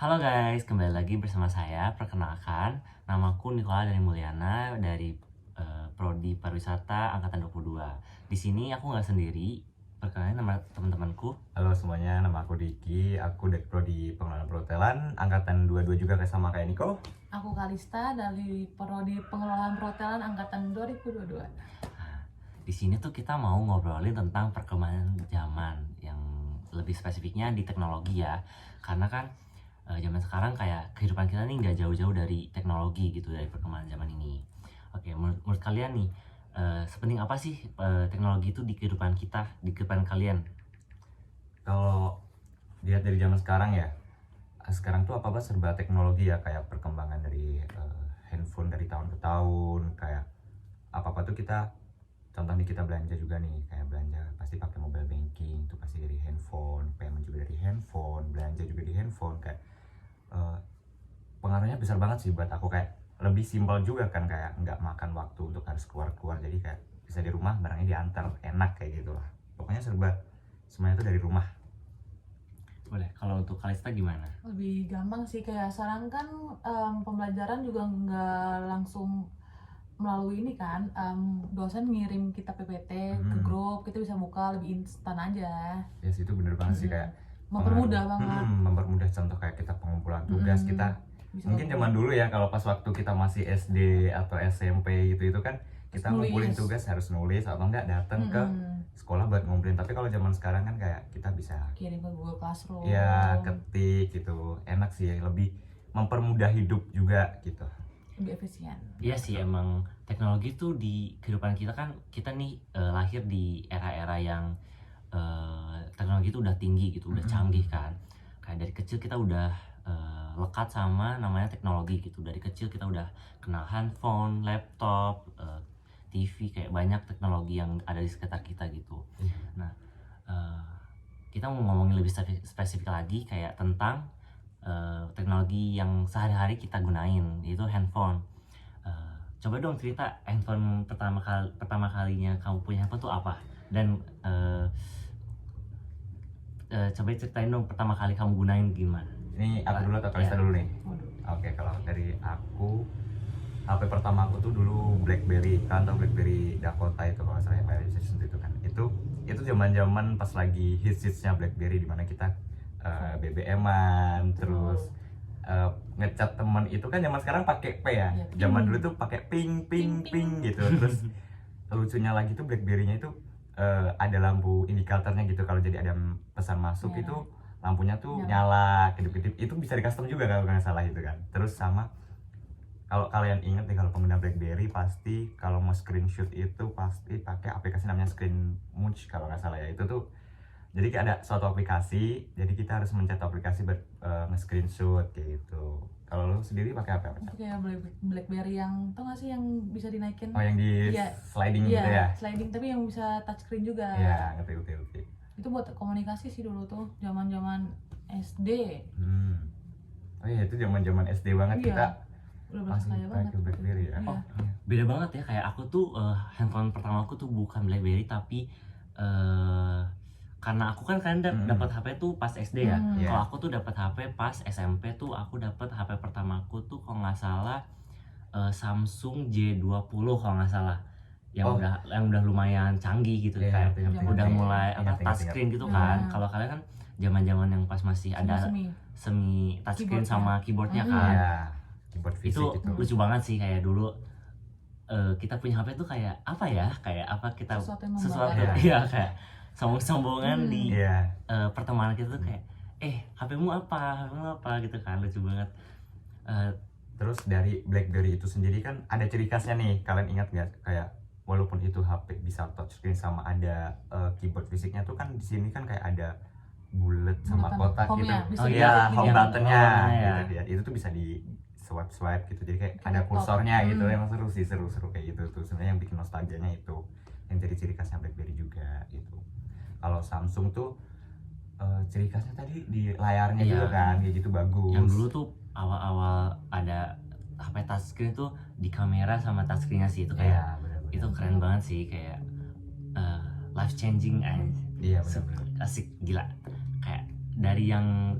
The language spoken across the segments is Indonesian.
Halo guys, kembali lagi bersama saya. Perkenalkan, namaku Nikola dari Mulyana dari Prodi Pariwisata Angkatan 22. Di sini aku nggak sendiri. Perkenalkan nama teman-temanku. Halo semuanya, nama aku Diki, aku dari Prodi Pengelolaan Perhotelan, Angkatan 22 juga sama kayak Niko. Aku Kalista dari Prodi Pengelolaan Perhotelan Angkatan 2022. Di sini tuh kita mau ngobrolin tentang perkembangan zaman yang lebih spesifiknya di teknologi ya. Karena kan zaman sekarang kayak kehidupan kita nih nggak jauh-jauh dari teknologi gitu, dari perkembangan zaman ini. Oke, menurut kalian nih, sepenting apa sih teknologi itu di kehidupan kita, di kehidupan kalian? Kalau dilihat dari zaman sekarang ya, sekarang tuh apa-apa serba teknologi ya, kayak perkembangan dari handphone dari tahun ke tahun, kayak apa-apa tuh contoh nih kita belanja juga nih, kayak belanja pasti pakai mobile banking, itu pasti dari handphone, payment juga dari handphone, belanja juga di handphone, kayak eh, pengaruhnya besar banget sih buat aku, kayak lebih simpel juga kan, kayak nggak makan waktu untuk harus keluar-keluar, jadi kayak bisa di rumah barangnya diantar, enak kayak gitulah. Pokoknya semuanya itu dari rumah. Boleh, kalau untuk Kalista gimana? Lebih gampang sih, kayak sekarang kan pembelajaran juga nggak langsung melalui ini kan, dosen ngirim kita PPT ke grup, kita bisa buka lebih instan aja. Ya sih, itu bener banget sih, kayak Mempermudah banget. mempermudah. Contoh kayak kita pengumpulan tugas, kita Bisa mungkin zaman dulu ya, kalau pas waktu kita masih SD atau SMP gitu, itu kan kita Nulis. ngumpulin tugas harus nulis atau enggak datang ke sekolah buat ngumpulin. Tapi kalau zaman sekarang kan kayak kita bisa kirim ke Google Classroom. ya ketik gitu, enak sih, lebih mempermudah hidup juga gitu. Lebih efisien. Iya sih, emang teknologi tuh di kehidupan kita kan, kita nih lahir di era-era yang teknologi itu udah tinggi gitu, udah canggih kan. Kayak dari kecil kita udah lekat sama namanya teknologi gitu. Dari kecil kita udah kenal handphone, laptop, TV, kayak banyak teknologi yang ada di sekitar kita gitu. Nah, kita mau ngomongin lebih spesifik lagi kayak tentang teknologi yang sehari-hari kita gunain, yaitu handphone. Coba dong cerita handphone pertama kalinya kamu punya handphone tuh apa, dan coba ceritain dong pertama kali kamu gunain gimana. Ini aku dulu atau Kalista dulu nih? Oke, kalau dari aku, HP pertama aku tuh dulu BlackBerry, kan tau BlackBerry Dakota itu kalau saya bayar itu kan. Itu zaman-zaman pas lagi hits-hitsnya BlackBerry, dimana kita BBM-an, terus ngechat teman itu kan zaman sekarang pakai P ya. Zaman dulu tuh pakai ping ping ping gitu. Terus lucunya lagi tuh BlackBerry-nya itu ada lampu indikatornya gitu, kalau jadi ada pesan masuk itu lampunya tuh nyala kedip-kedip, itu bisa di custom juga kalau nggak salah itu kan. Terus sama, kalau kalian ingat nih, kalau pengguna BlackBerry pasti kalau mau screenshot itu pasti pakai aplikasi namanya Screen Munch kalau nggak salah ya. Itu tuh jadi kayak ada suatu aplikasi, jadi kita harus mencet aplikasi buat nge-screenshot kayak gitu. Kalau lo sendiri pakai apa? Kayak BlackBerry yang, tau gak sih yang bisa dinaikin? Oh, yang di sliding gitu ya? Sliding, tapi yang bisa touchscreen juga. Iya, ngerti. Itu buat komunikasi sih dulu tuh, zaman SD. Oh iya, itu zaman SD banget. Iya. Kita Udah masih kaya banget. pakai BlackBerry ya. Iya. Beda banget ya, kayak aku tuh handphone pertama aku tuh bukan BlackBerry, tapi karena aku kan dapat HP tuh pas SD ya. Kalau aku tuh dapat HP pas SMP tuh, aku dapat HP pertamaku tuh kalau nggak salah Samsung J20 kalau nggak salah, yang udah lumayan canggih gitu, kayak udah mulai touchscreen gitu kan. Kalau kalian kan zaman-zaman yang pas masih ada semi touchscreen sama keyboardnya kan. Iya, keyboard fisik Itu gitu. lucu banget sih, kayak dulu kita punya HP tuh kayak apa ya, kayak apa kita sesuatu ya, kayak sombong-sombongan di pertemanan kita tuh, kayak HP-mu apa gitu kan, lucu banget. Terus dari BlackBerry itu sendiri kan ada ciri khasnya nih, kalian ingat nggak? Kayak walaupun itu HP bisa touchscreen sama ada keyboard fisiknya tuh kan, di sini kan kayak ada bulat sama kotak gitu. Home buttonnya gitu dia. Itu tuh bisa di swipe gitu, jadi kayak ada kursornya gitu. Emang seru kayak gitu tuh sebenarnya, yang bikin nostalgianya itu, yang jadi ciri khasnya BlackBerry juga gitu. Kalau Samsung tuh ciri khasnya tadi di layarnya juga kan, kayak gitu, bagus. Yang dulu tuh awal-awal ada HP touchscreen tuh di kamera sama touchscreennya sih, itu kayak itu keren banget sih, kayak life changing aja. Iya, asik gila, kayak dari yang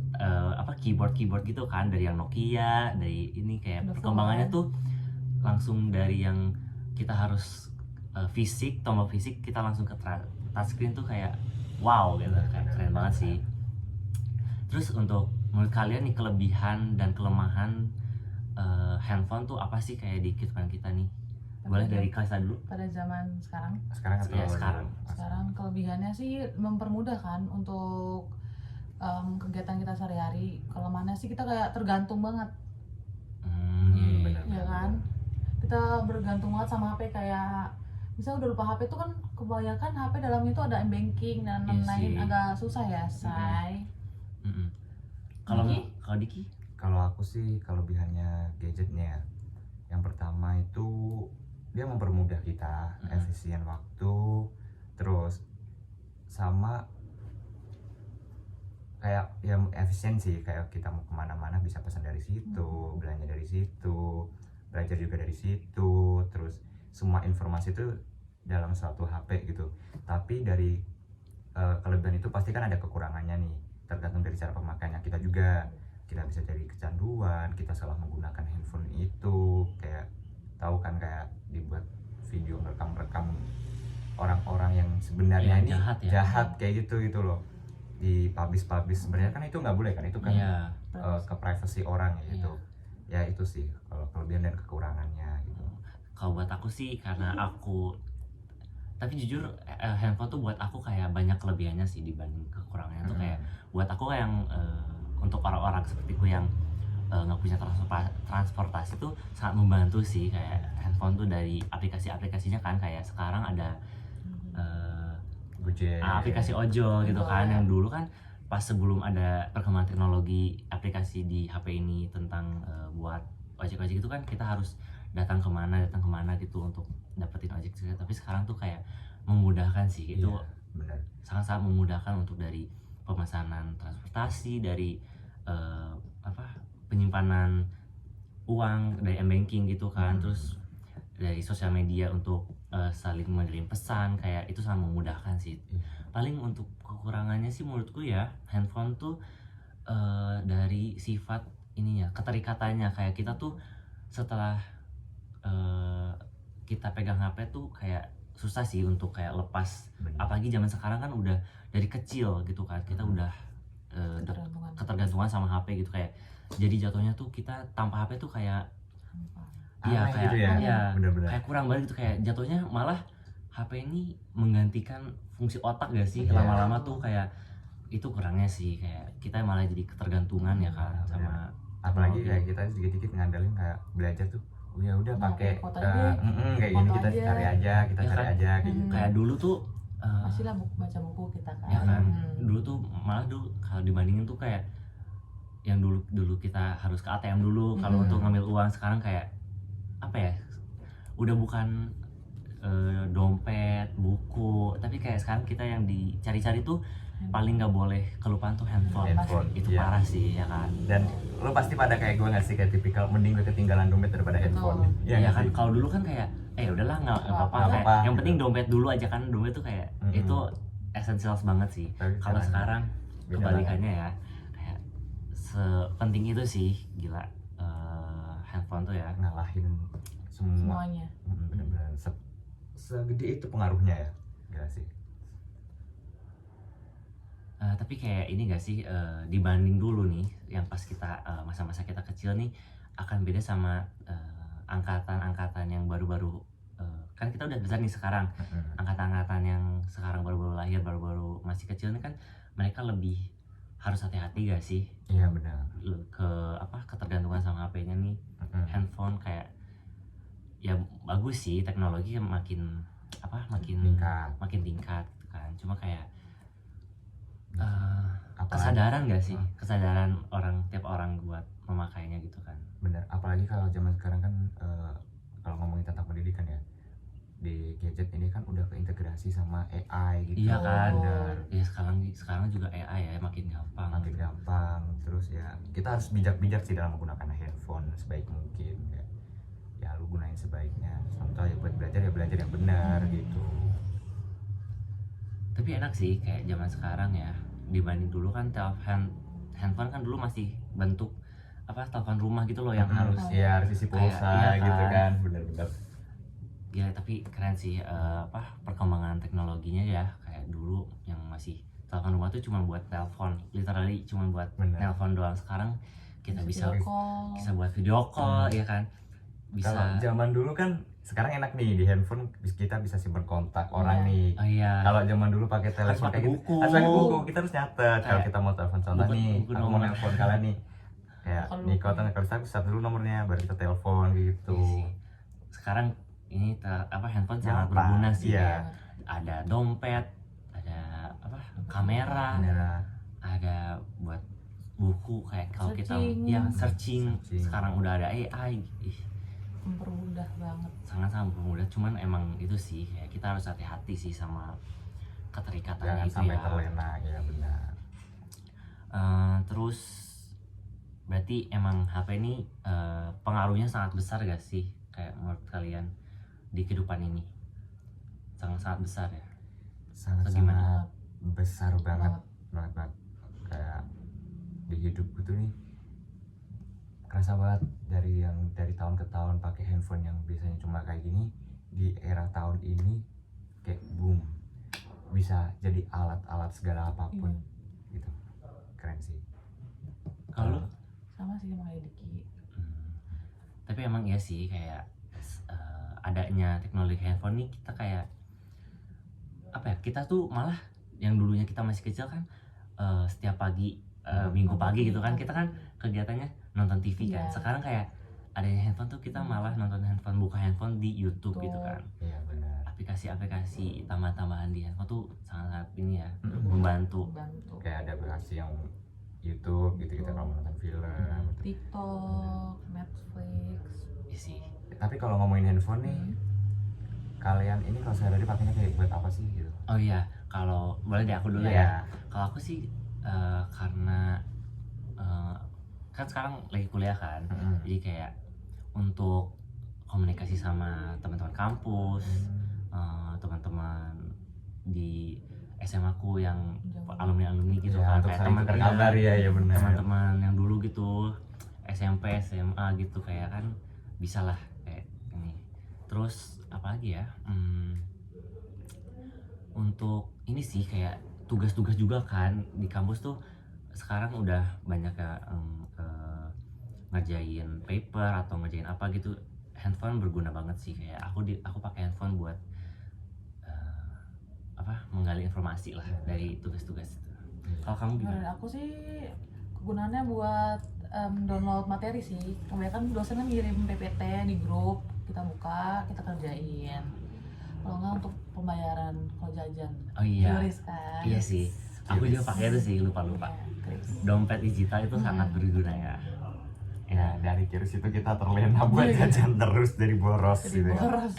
keyboard gitu kan, dari yang Nokia, dari ini kayak Udah perkembangannya full, tuh langsung dari yang kita harus fisik, tombol fisik, kita langsung ke touchscreen tuh kayak wow gitu, kayak keren banget sih. Terus untuk menurut kalian nih kelebihan dan kelemahan handphone tuh apa sih kayak di kehidupan kita nih? Boleh dari Kalista dulu? pada zaman sekarang. Atau Ya, sekarang. Sekarang kelebihannya sih mempermudah kan untuk kegiatan kita sehari-hari. Kelemahannya sih kita kayak tergantung banget, Iya, benar. ya kan? Kita bergantung banget sama HP, kayak misalnya udah lupa HP tuh kan kebanyakan HP dalamnya itu ada m-banking dan Iya lain-lain, sih. agak susah ya, say. Kalau Diki? Diki? Kalau aku sih kelebihannya gadgetnya, yang pertama itu dia mempermudah kita, efisien waktu, terus sama kayak ya efisien sih, kayak kita mau kemana-mana bisa pesan dari situ, belanja dari situ, belajar juga dari situ, terus semua informasi itu dalam suatu HP gitu. Tapi dari kelebihan itu pasti kan ada kekurangannya nih, tergantung dari cara pemakaiannya kita juga. Kita bisa jadi kecanduan, kita salah menggunakan handphone itu, kayak tahu kan kayak dibuat video merekam orang-orang yang sebenarnya Yang ini jahat kayak gitu loh, di publish sebenarnya kan itu nggak boleh kan, itu kan Iya. ke privacy orang ya gitu. Ya itu sih kalau kelebihan dan kekurangannya gitu. Kalau buat aku sih karena tapi jujur handphone tuh buat aku kayak banyak kelebihannya sih dibanding kekurangannya. Tuh kayak buat aku yang untuk orang-orang sepertiku yang nggak punya transportasi tuh sangat membantu sih. Kayak handphone tuh dari aplikasinya kan, kayak sekarang ada Gojek, aplikasi ojol gitu kan, ya. yang dulu kan pas sebelum ada perkembangan teknologi aplikasi di HP ini tentang buat ojek-ojek itu kan kita harus datang kemana gitu untuk dapetin ojek juga. Tapi sekarang tuh kayak memudahkan sih, itu benar. sangat-sangat memudahkan untuk dari pemesanan transportasi, dari penyimpanan uang dari m-banking gitu kan, terus dari sosial media untuk saling mengirim pesan, kayak itu sangat memudahkan sih. Paling untuk kekurangannya sih menurutku ya, handphone tuh dari sifat ininya, keterikatannya, kayak kita tuh setelah kita pegang HP tuh kayak susah sih untuk kayak lepas. Apalagi zaman sekarang kan udah dari kecil gitu kan, kita udah ketergantungan sama HP gitu, kayak jadi jatuhnya tuh kita tanpa HP tuh kayak Aneh kayak gitu ya? Bener-bener. kayak kurang banget gitu, kayak jatuhnya malah HP ini menggantikan fungsi otak gak sih Iya. lama-lama tuh, kayak itu kurangnya sih, kayak kita malah jadi ketergantungan ya kan sama Apalagi teknologi. kayak kita dikit-dikit ngandelin kayak belajar tuh, ya udah Nah, pakai foto aja, kayak gini, foto kita aja. cari aja kayak gitu. Kayak dulu tuh Masih lah baca buku kita kan. ya kan, dulu tuh malah kalau dibandingin tuh kayak yang dulu kita harus ke ATM dulu kalau untuk ngambil uang. Sekarang kayak apa ya, udah bukan dompet, buku, tapi kayak sekarang kita yang dicari-cari tuh paling nggak boleh kelupaan tuh handphone. Itu iya. parah sih ya kan. Dan lo pasti pada kayak gue nggak sih, kayak tipikal mending gue ketinggalan dompet daripada handphone. Iya nggak kan, sih? kalau dulu kan kayak udahlah nggak apa-apa, Nggak kayak apa-apa, yang penting gitu. dompet dulu aja kan. Dompet tuh kayak itu esensial banget sih. Tapi Kalau sekarang beda kebalikannya ya, kayak sepenting itu sih, gila. Handphone tuh ya ngalahin semua. Semuanya. Bener-bener segede itu pengaruhnya ya, gila sih. Tapi kayak ini gak sih, dibanding dulu nih yang pas kita masa-masa kita kecil nih, akan beda sama angkatan-angkatan yang baru-baru, kan kita udah besar nih sekarang. Angkatan-angkatan yang sekarang baru-baru lahir, baru-baru masih kecil nih kan, mereka lebih harus hati-hati gak sih Iya benar. ketergantungan sama HP-nya nih. Handphone kayak ya bagus sih, teknologi makin makin tingkat gitu kan. Cuma kayak kesadaran gak sih, kesadaran tiap orang buat memakainya gitu kan. Bener, apalagi kalau zaman sekarang kan kalau ngomongin tentang pendidikan ya, di gadget ini kan udah keintegrasi sama AI gitu. Iya kan. Bener. Ya sekarang juga AI ya makin gampang. Terus ya kita harus bijak-bijak sih dalam menggunakan handphone sebaik mungkin ya lu gunain sebaiknya. Contoh ya buat belajar yang benar gitu. Tapi enak sih kayak zaman sekarang ya, dibanding dulu kan handphone kan dulu masih bentuk apa telepon rumah gitu loh yang harus ya harus isi pulsa iya gitu kan. kan, bener-bener. Gila, tapi keren sih apa perkembangan teknologinya ya. Kayak dulu yang masih telepon rumah tuh cuma buat telepon, literally cuma buat Bener. telepon doang. Sekarang kita bisa video call. buat video call ya kan, bisa. Kalau zaman dulu kan, sekarang enak nih di handphone kita bisa simpen kontak orang nih. Oh iya, Kalau zaman dulu pakai telepon Harus pakai kayak gitu, buku. harus pakai buku, kita harus nyatet. Kalau Kayak kita mau telepon contoh buku- nih, buku aku mau nomor. nelpon kalian nih, kayak Kalau nih buku. kalau kalau bisa dulu nomornya, baru kita telepon gitu. Iya sih. Sekarang ini apa handphone sangat Gampang, berguna sih. iya. Ada dompet, ada apa kamera, Beneran. ada buat buku kayak kalau kita Searching. yang searching. Searching. Sekarang udah ada AI. Ih, Mempermudah banget. sangat-sangat mudah, cuman emang itu sih kayak kita harus hati-hati sih sama keterikatannya Jangan itu sampai ya. terlena, ya benar. Terus berarti emang HP ini pengaruhnya sangat besar gak sih kayak menurut kalian di kehidupan ini? Sangat-sangat besar ya. Sangat-sangat besar banget, Banget. banget. Kayak di hidupku tuh nih kerasa banget dari tahun ke tahun pakai handphone yang biasanya cuma kayak gini, di era tahun ini kayak boom, bisa jadi alat-alat segala apapun gitu. Keren sih. Kalau lu? Sama sih sama kayak Diki. Tapi emang iya sih kayak adanya teknologi handphone nih kita kayak apa ya, kita tuh malah yang dulunya kita masih kecil kan setiap pagi minggu pagi gitu kan kita kan kegiatannya nonton TV kan. Iya. Sekarang kayak adanya handphone tuh kita malah nonton handphone, buka handphone di YouTube gitu kan. Iya benar. Aplikasi-aplikasi tambahan-tambahan di handphone tuh sangat ini ya Mm-mm. membantu. Kayak ada aplikasi yang YouTube gitu, kita kalau mau nonton film. TikTok, Netflix. Iya sih. Tapi kalau ngomongin handphone nih, kalian ini kalau sehari-hari pakainya kayak buat apa sih gitu? Oh iya, kalau boleh deh aku dulu Iya. ya. Kalau aku sih karena kan sekarang lagi kuliah kan, Mm-mm. jadi kayak untuk komunikasi sama teman-teman kampus, teman-teman di SMA ku yang alumni gitu Ya, kan, untuk kayak saling tukar kabar ya, ya benar. teman-teman yang dulu gitu, SMP, SMA gitu kayak kan bisa lah kayak ini. Terus apa lagi ya? Untuk ini sih kayak tugas-tugas juga kan di kampus tuh sekarang udah banyak ya ngerjain paper atau ngerjain apa gitu. Handphone berguna banget sih, kayak aku pakai handphone buat menggali informasi lah dari tugas-tugas itu. Kalau kamu Menurut gimana? aku sih kegunaannya buat download materi sih. Kebanyakan dosen kan ngirim PPT di grup, kita buka, kita kerjain. Kalau nggak untuk pembayaran kalau jajan. Oh iya, Qris kan. iya sih. Aku juga pakai itu sih, lupa-lupa. Iya, Qris. Dompet digital itu sangat berguna ya. Ya dari Qris itu kita terlena buat Iya. jajan terus dari boros Jadi gitu ya. boros.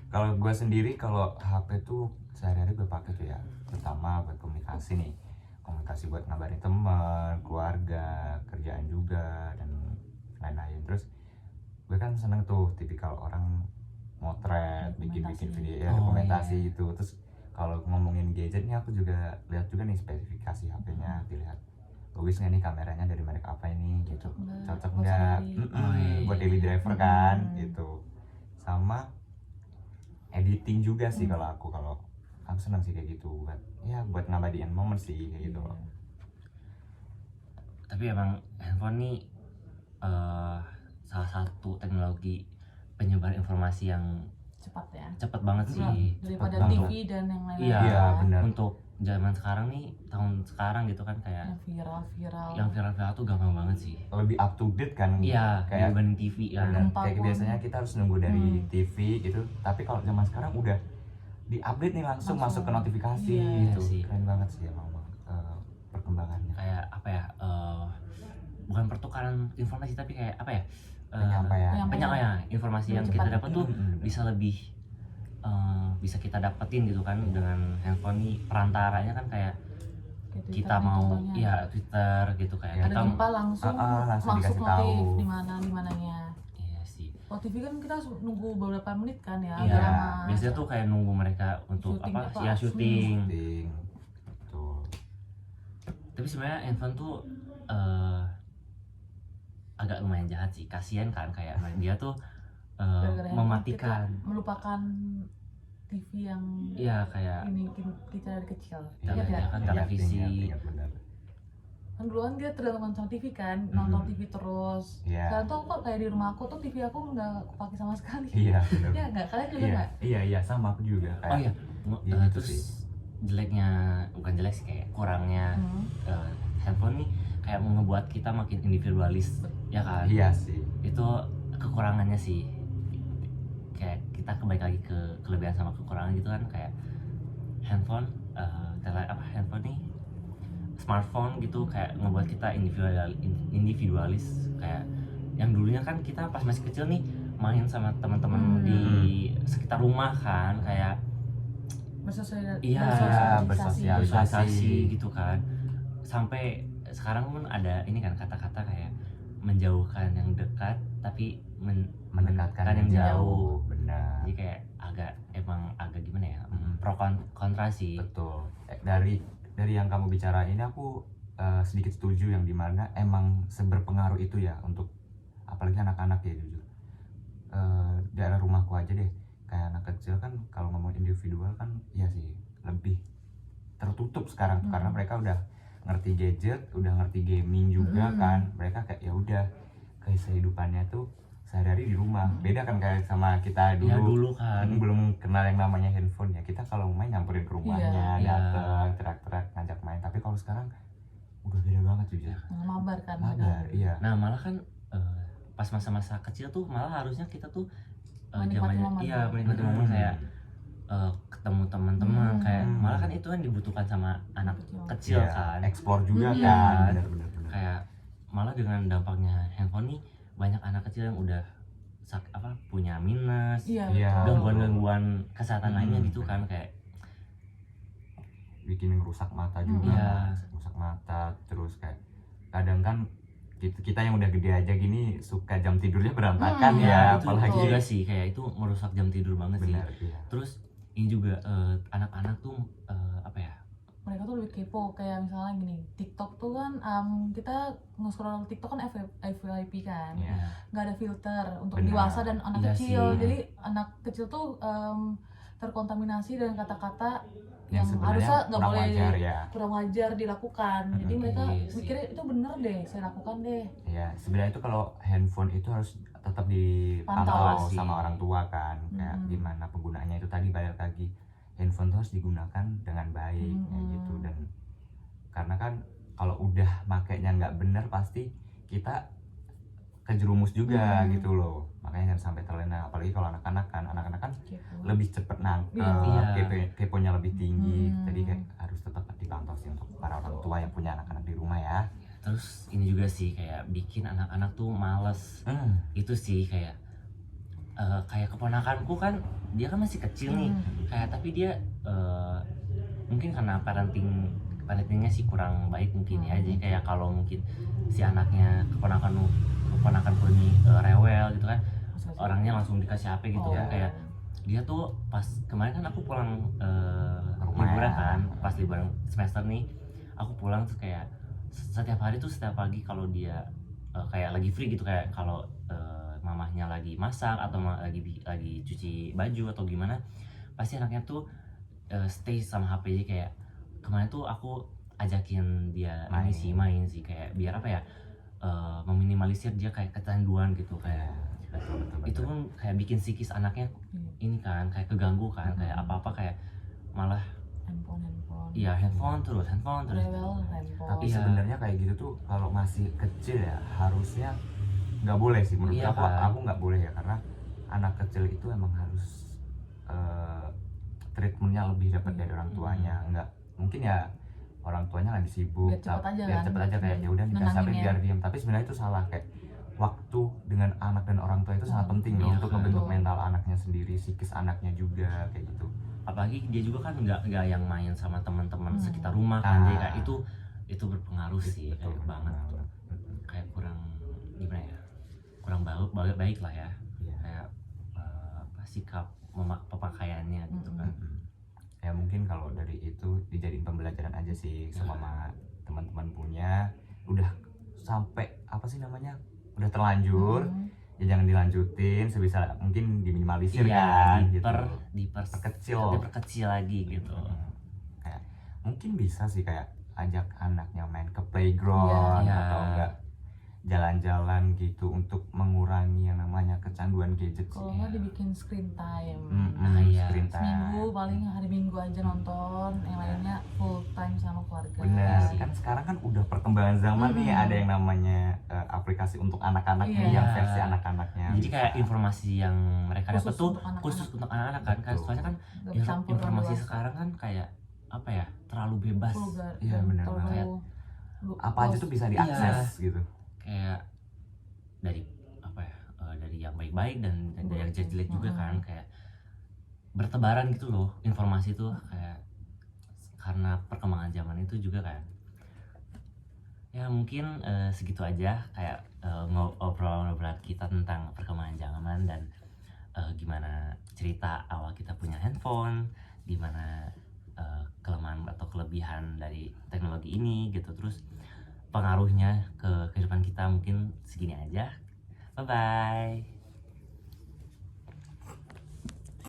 Kalau gue sendiri, kalau HP tuh sehari-hari gue pakai tuh ya, pertama buat komunikasi nih, komunikasi buat ngabarin teman, keluarga, kerjaan juga dan lain-lain. Terus gue kan seneng tuh tipikal orang motret, bikin-bikin video ya, Oh, dokumentasi iya. gitu. Terus kalau ngomongin gadgetnya, aku juga lihat juga nih spesifikasi HP-nya, dilihat bagus nggak nih kameranya, dari merek apa ini gitu, cocok Buat nggak. sehari. Oh, iya. Buat daily driver kan gitu. Sama editing juga sih kalau aku senang sih kayak gitu, buat ngabadiin momen sih kayak gitu loh. Tapi emang handphone nih salah satu teknologi penyebar informasi yang Cepat ya. cepet banget sih. Daripada banget. TV dan yang lain-lain. Iya, Iya, benar. Untuk zaman sekarang nih, tahun sekarang gitu kan kayak Yang viral-viral. yang viral-viral tuh gampang banget sih. Lebih up to date kan. Iya, kayak dibanding TV kan. benar. Gempa Kayak pun. biasanya kita harus nunggu dari TV gitu, tapi kalau zaman sekarang udah di-update nih langsung masuk ke notifikasi Iya. gitu. Iya sih. Keren banget sih emang perkembangannya. Kayak apa ya? Bukan pertukaran informasi tapi kayak apa ya? Penyampaian. Penyampaian informasi yang kita Cepat. dapat tuh bisa lebih bisa kita dapetin gitu kan dengan handphone nih. Perantaranya kan kayak Kayak Twitter kita nih mau contohnya. ya Twitter gitu kayak Ada kita gempa langsung langsung masuk dikasih notif tahu. di mananya. iya sih. Kalau TV kan kita harus nunggu beberapa menit kan ya. Iya, agak lama. biasanya tuh kayak nunggu mereka untuk Syuting apa? apa? Ya syuting. Penting. Tuh. Tapi sebenarnya handphone tuh eh, agak lumayan jahat sih, kasihan kan kayak dia tuh Gara-gara handphone mematikan. kita melupakan TV yang Iya kayak ini kita dari kecil. Iya, Ingat ya? iya kan televisi. Ingat benar. Kan dulu kan dia tergantung sama TV kan, nonton TV terus. Iya. Sekarang tuh kok kayak di rumah aku tuh TV aku nggak kepake sama sekali. Iya benar. Ya nggak, kalian juga nggak? Iya sama aku juga kayak. Oh iya, Ya, gitu terus sih. jeleknya, bukan jelek sih, kayak kurangnya handphone nih kayak ngebuat kita makin individualis, ya kan? Iya sih. Itu kekurangannya sih. Kayak kita kembali lagi ke kelebihan sama kekurangan gitu kan, kayak handphone, handphone nih, smartphone gitu kayak ngebuat kita individualis, kayak yang dulunya kan kita pas masih kecil nih main sama teman-teman di sekitar rumah kan, kayak bersosialisasi gitu kan, sampai sekarang pun ada ini kan kata-kata kayak menjauhkan yang dekat tapi mendekatkan yang jauh. Benar. Jadi kayak emang agak gimana ya, pro kontra sih. Betul. Dari yang kamu bicarain ini aku sedikit setuju, yang dimana emang seberpengaruh itu ya untuk apalagi anak-anak ya, jujur. Daerah rumahku aja deh, kayak anak kecil kan kalau ngomong individual kan ya sih lebih tertutup sekarang tuh, karena mereka udah ngerti gadget, udah ngerti gaming juga kan. Mereka kayak ya udah kayak kehidupannya tuh sehari-hari di rumah. Beda kan kayak sama kita dulu. Ya dulu kan belum kenal yang namanya handphone ya. Kita kalau main nyamperin ke rumahnya, Iya. dateng teriak-teriak ngajak main. Tapi kalau sekarang udah beda banget jujur. Mabar kan? Mabar, iya. Nah malah kan pas masa-masa kecil tuh malah harusnya kita tuh Menikmati momen. iya menikmati momen, kayak ketemu teman-teman, kayak malah kan itu kan dibutuhkan sama anak kecil Iya, kan. explore juga Iya. kan. Benar-benar. Kayak malah dengan dampaknya handphone nih banyak anak kecil yang udah punya minus, Iya. gangguan-gangguan kesehatan lainnya gitu kan, kayak bikin ngerusak mata juga. Iya. Rusak mata, terus kayak kadang kan kita yang udah gede aja gini suka jam tidurnya berantakan ya, itu apalagi juga sih kayak itu merusak jam tidur banget benar, sih. iya. Terus ini juga anak-anak tuh apa ya, Mereka tuh lebih kepo, kayak misalnya gini, TikTok tuh kan kita nge-scroll TikTok kan FYP kan, Iya. nggak ada filter untuk Benar. dewasa dan anak Iya kecil. sih. Jadi anak kecil tuh terkontaminasi dengan kata-kata yang sebenarnya harusnya nggak kurang boleh, wajar ya. kurang wajar dilakukan. Jadi mereka Iya sih. mikirnya itu bener deh, saya lakukan deh. Ya, sebenarnya itu kalau handphone itu harus tetap dipantau Pantau sih. sama orang tua kan, kayak gimana penggunaannya itu tadi, balik lagi handphone tuh harus digunakan dengan baik kayak gitu. Dan karena kan kalau udah makainya nggak bener pasti kita kejerumus juga gitu loh, makanya jangan sampai terlena. Apalagi kalau anak-anak kan Kepo. lebih cepet nangkep, Iya. keponya lebih tinggi. Jadi kayak harus tetap dipantau sih untuk para orang tua yang punya anak-anak di rumah ya. terus ini juga sih kayak bikin anak-anak tuh males. Itu sih kayak kayak keponakanku kan, dia kan masih kecil nih, kayak tapi dia mungkin karena parentingnya sih kurang baik mungkin ya. Jadi kayak kalau mungkin si anaknya keponakanku ini rewel gitu kan, orangnya langsung dikasih HP gitu kan. Kayak dia tuh pas kemarin kan aku pulang liburan kan, pas liburan semester nih aku pulang tuh kayak setiap hari tuh, setiap pagi kalau dia kayak lagi free gitu, kayak kalau mamahnya lagi masak atau lagi cuci baju atau gimana, pasti anaknya tuh stay sama HP. Jadi kayak kemarin tuh aku ajakin dia main sih kayak biar apa ya, meminimalisir dia kayak kecanduan gitu, kayak Betul. itu pun kayak bikin psikis anaknya ini kan kayak keganggu kan, kayak apa-apa kayak malah handphone handphone terus rewel handphone. Tapi Iya. sebenarnya kayak gitu tuh kalau masih kecil ya harusnya nggak boleh sih menurut Iya aku. kan? Aku nggak boleh ya, karena anak kecil itu emang harus treatmentnya lebih dapat dari orang tuanya. Nggak mungkin ya orang tuanya lagi sibuk, Biar cepet aja biar kan? cepet aja kayak ya udah dikasih HP Nenanginnya. biar diam. Tapi sebenarnya itu salah, kayak waktu dengan anak dan orang tua itu sangat penting loh Iya untuk kan? membentuk mental anaknya sendiri, psikis anaknya juga kayak gitu. apalagi dia juga kan nggak yang main sama teman-teman sekitar rumah kan. Jadi kayak itu berpengaruh sih, kayak banget kayak kurang gimana ya, kurang baik lah ya. Iya. Kayak sikap pemakaiannya gitu kan. Ya mungkin kalau dari itu dijadiin pembelajaran aja sih sama teman-teman punya udah sampai apa sih namanya udah terlanjur, ya jangan dilanjutin, sebisa mungkin diminimalisir kan gitu, diperkecil lagi gitu. Kayak mungkin bisa sih kayak ajak anaknya main ke playground atau enggak jalan-jalan gitu untuk mengurangi yang namanya kecanduan gadget sih. Kalau nggak dibikin screen time. Screen time. Seminggu paling hari Minggu aja nonton, yang lainnya full time sama keluarga. Bener, kan sekarang kan udah perkembangan zaman nih, ada yang namanya aplikasi untuk anak-anaknya, yang versi anak-anaknya. Jadi kayak informasi yang mereka dapat tuh untuk anak-anak. khusus untuk anak-anak kan, soalnya kan Nggak bercampur informasi dewasa. sekarang kan kayak apa ya, terlalu bebas. Vulgar Iya, dan bener terlalu banget. lu- Apa aja tuh bisa diakses gitu. Kayak dari apa ya, dari yang baik-baik dan dari yang jelek juga kan, kayak bertebaran gitu loh informasi tuh, kayak karena perkembangan zaman itu juga kan. Ya mungkin segitu aja kayak obrolan kita tentang perkembangan zaman dan gimana cerita awal kita punya handphone, gimana kelemahan atau kelebihan dari teknologi ini gitu, terus pengaruhnya ke kehidupan kita. Mungkin segini aja. Bye bye.